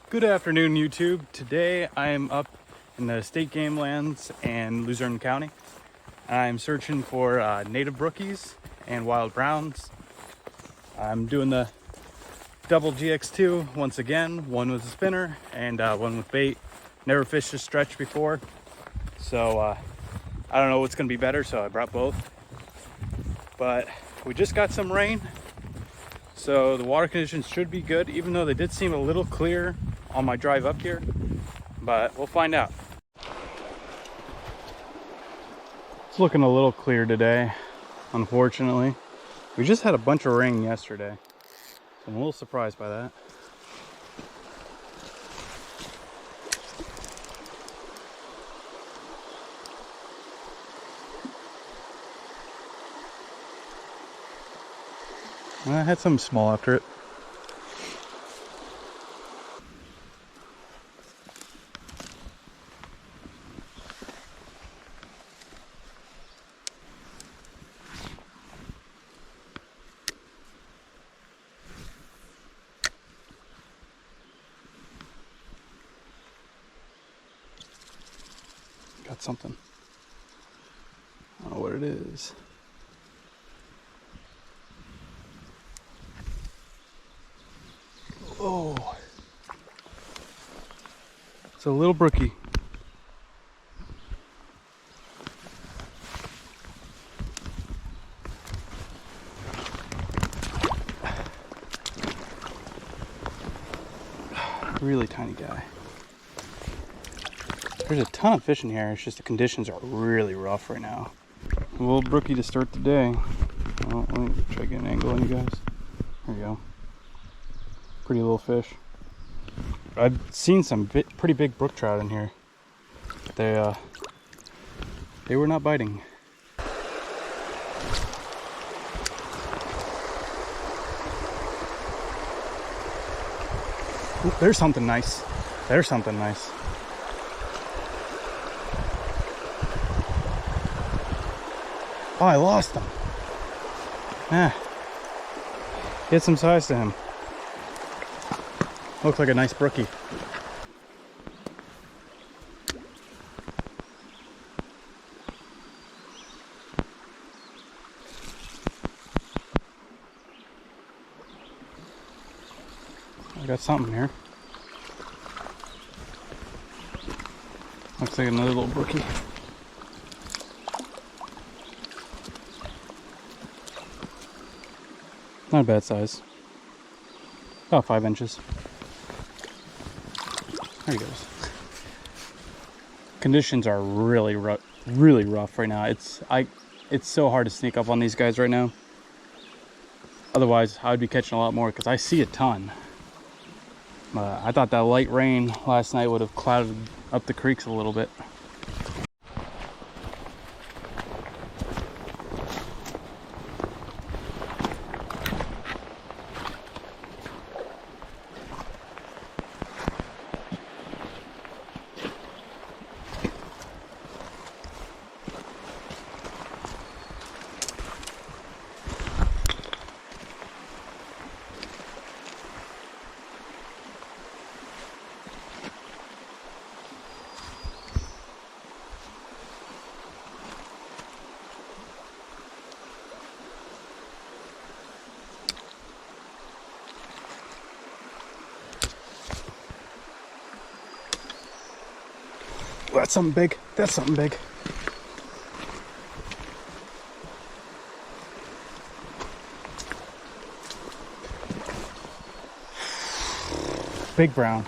Good afternoon, YouTube. Today I am up in the state game lands in Luzerne County. I'm searching for native brookies and wild browns. I'm doing the double GX2 once again, one with a spinner and one with bait. Never fished this stretch before, so I don't know what's gonna be better, so I brought both. But we just got some rain, so the water conditions should be good, even though they did seem a little clear on my drive up here, but we'll find out. It's looking a little clear today, unfortunately. We just had a bunch of rain yesterday, so I'm a little surprised by that. I had something small after it. Got something. I don't know what it is. Oh, it's a little brookie. Really tiny guy. There's a ton of fish in here. It's just the conditions are really rough right now. A little brookie to start the day. Oh, let me try to get an angle on you guys. There you go. Pretty little fish. I've seen some pretty big brook trout in here. They were not biting. Ooh, there's something nice. There's something nice. Oh, I lost him. Get some size to him. Looks like a nice brookie. I got something here. Looks like another little brookie. Not a bad size. About 5 inches. There he goes. Conditions are really rough right now. It's so hard to sneak up on these guys right now. Otherwise, I would be catching a lot more because I see a ton. I thought that light rain last night would have clouded up the creeks a little bit. That's something big. That's something big. Big brown.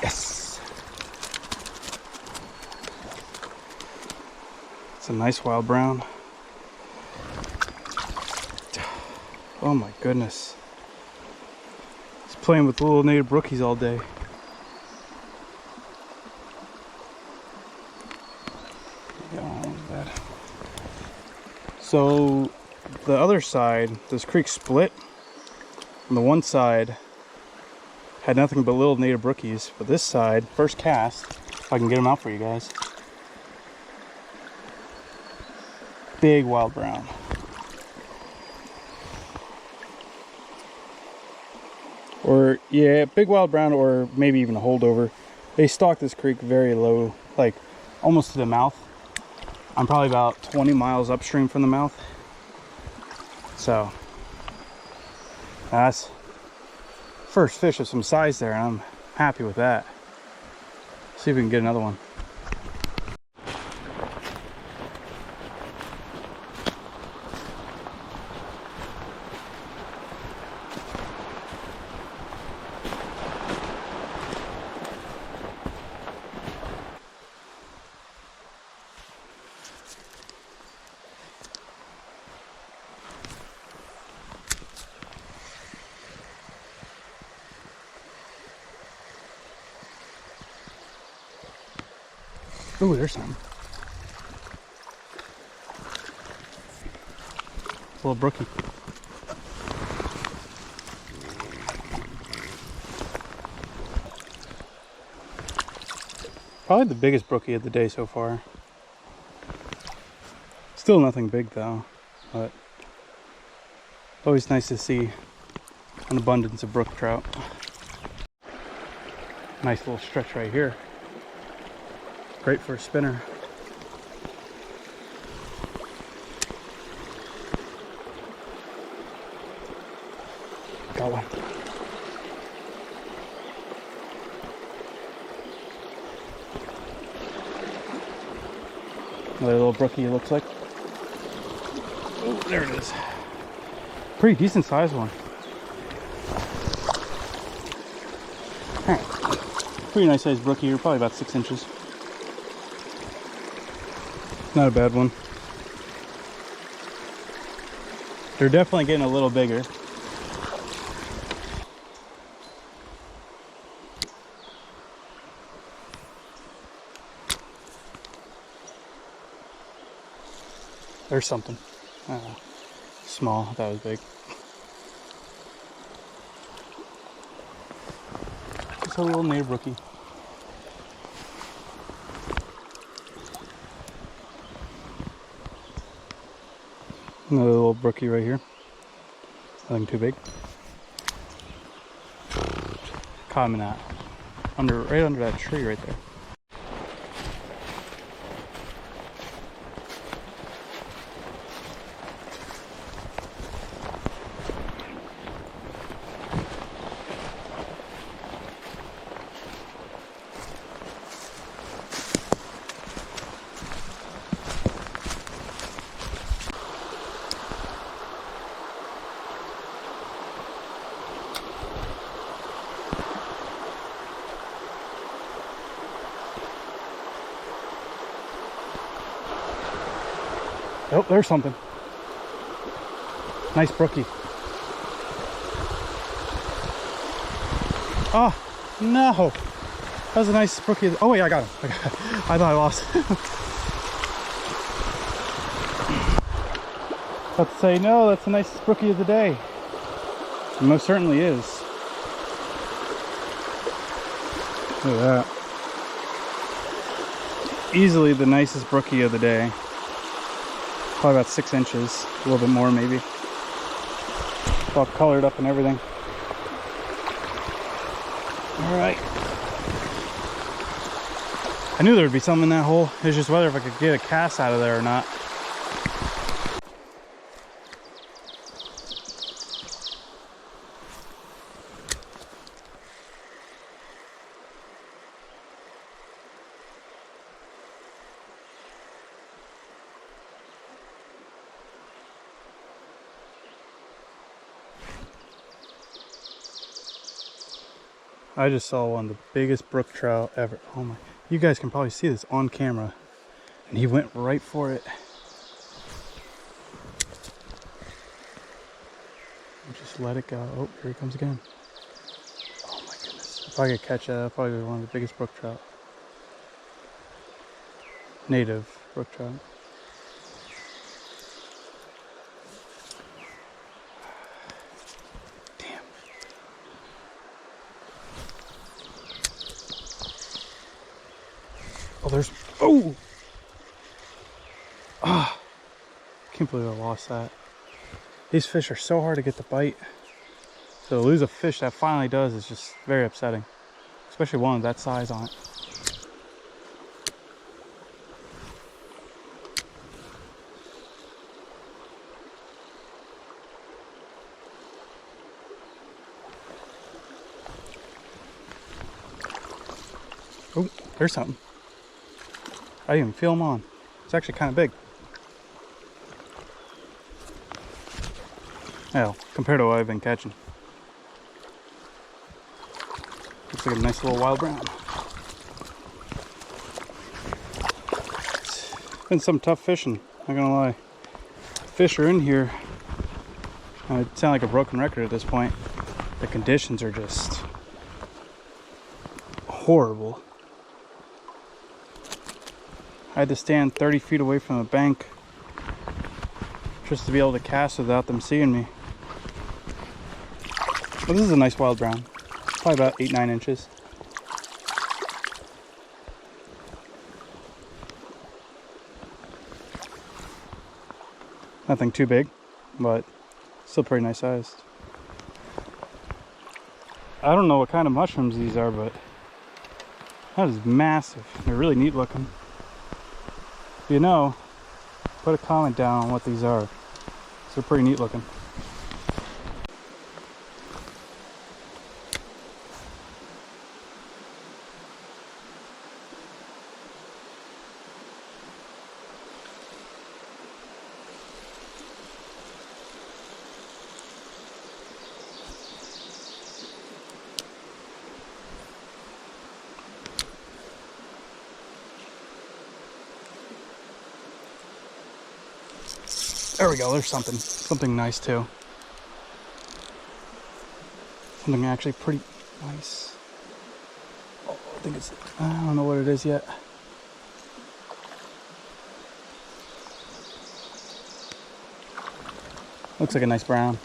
Yes. It's a nice wild brown. Oh my goodness. He's playing with little native brookies all day. So the other side, this creek split. On the one side had nothing but little native brookies, but this side, first cast, if I can get them out for you guys. big wild brown. Or, yeah, big wild brown, or maybe even a holdover. They stock this creek very low, like almost to the mouth. I'm probably about 20 miles upstream from the mouth. So, that's first fish of some size there, and I'm happy with that. See if we can get another one. Ooh, there's some. A little brookie. Probably the biggest brookie of the day so far. Still nothing big though, but always nice to see an abundance of brook trout. Nice little stretch right here. Great for a spinner. Got one. Another little brookie, it looks like. Oh, there it is. Pretty decent sized one. Alright. Pretty nice sized brookie here, probably about 6 inches. Not a bad one. They're definitely getting a little bigger. There's something. Small, that was big. It's a little native brookie. Another little brookie right here. Nothing too big. Caught him in that. Right under that tree right there. Oh, there's something. Nice brookie. Oh, no. That was a nice brookie. Oh, wait, I got him. I thought I lost. About to say, no, that's the nicest brookie of the day. It most certainly is. Look at that. Easily the nicest brookie of the day. Probably about 6 inches, a little bit more maybe. All colored up and everything. All right. I knew there would be some in that hole. It was just whether if I could get a cast out of there or not. I just saw one of the biggest brook trout ever. Oh my, you guys can probably see this on camera. And he went right for it. Just let it go. Oh, here he comes again. Oh my goodness. If I could catch that, that'd probably be one of the biggest brook trout. Native brook trout. Oh, there's, oh! Ah! Can't believe I lost that. These fish are so hard to get to bite. So to lose a fish that finally does is just very upsetting. Especially one of that size on it. Oh, there's something. I didn't even feel him on. It's actually kind of big. Well, compared to what I've been catching. Looks like a nice little wild brown. It's been some tough fishing, not gonna lie. Fish are in here. I sound like a broken record at this point. The conditions are just horrible. I had to stand 30 feet away from the bank just to be able to cast without them seeing me. Well, this is a nice wild brown. Probably about 8-9 inches. Nothing too big, but still pretty nice sized. I don't know what kind of mushrooms these are, but that is massive. They're really neat looking. If you know, put a comment down on what these are. They're pretty neat looking. There we go, there's something nice too. Something actually pretty nice. Oh, I don't know what it is yet. Looks like a nice brown.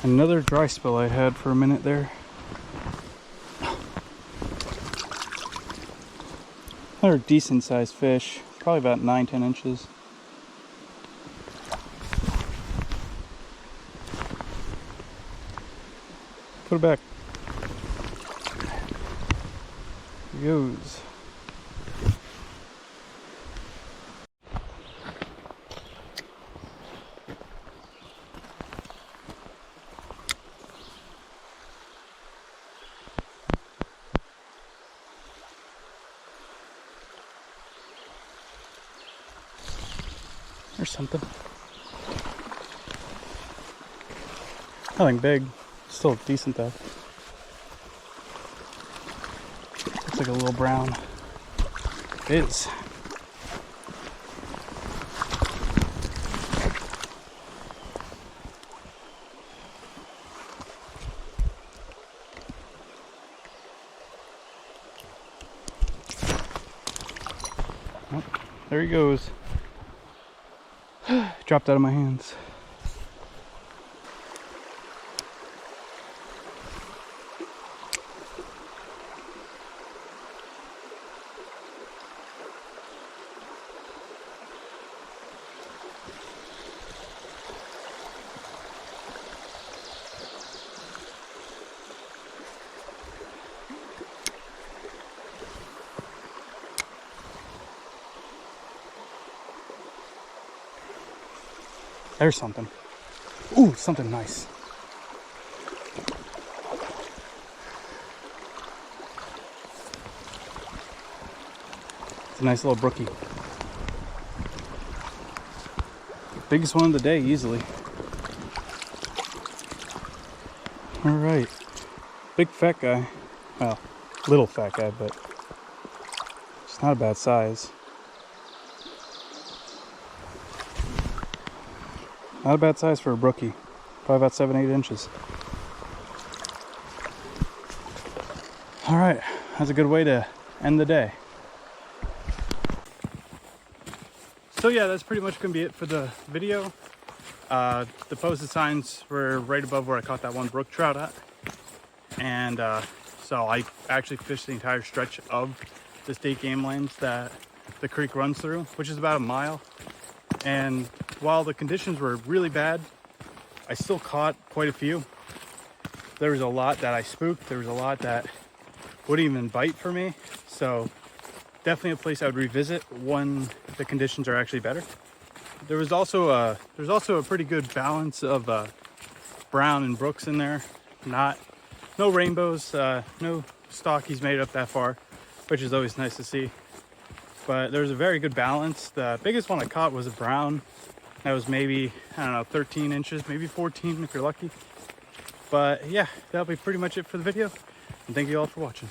Another dry spell I had for a minute there. Another decent sized fish, probably about 9-10 inches. Put it back. Here he goes. There's something. Nothing big. Still decent though. Looks like a little brown. It is. Oh, there he goes. Dropped out of my hands. There's something. Ooh, something nice. It's a nice little brookie. Biggest one of the day, easily. All right. Big fat guy. Well, little fat guy, but it's not a bad size. Not a bad size for a brookie. Probably about 7-8 inches. All right, that's a good way to end the day. So yeah, that's pretty much gonna be it for the video. The posted signs were right above where I caught that one brook trout at. And so I actually fished the entire stretch of the state game lands that the creek runs through, which is about a mile. And while the conditions were really bad, I still caught quite a few. There was a lot that I spooked. There was a lot that wouldn't even bite for me. So definitely a place I would revisit when the conditions are actually better. There's also a pretty good balance of brown and brooks in there. No rainbows, no stockies made it up that far, which is always nice to see. But there's a very good balance. The biggest one I caught was a brown. That was maybe, I don't know, 13 inches, maybe 14 if you're lucky. But yeah, that'll be pretty much it for the video. And thank you all for watching.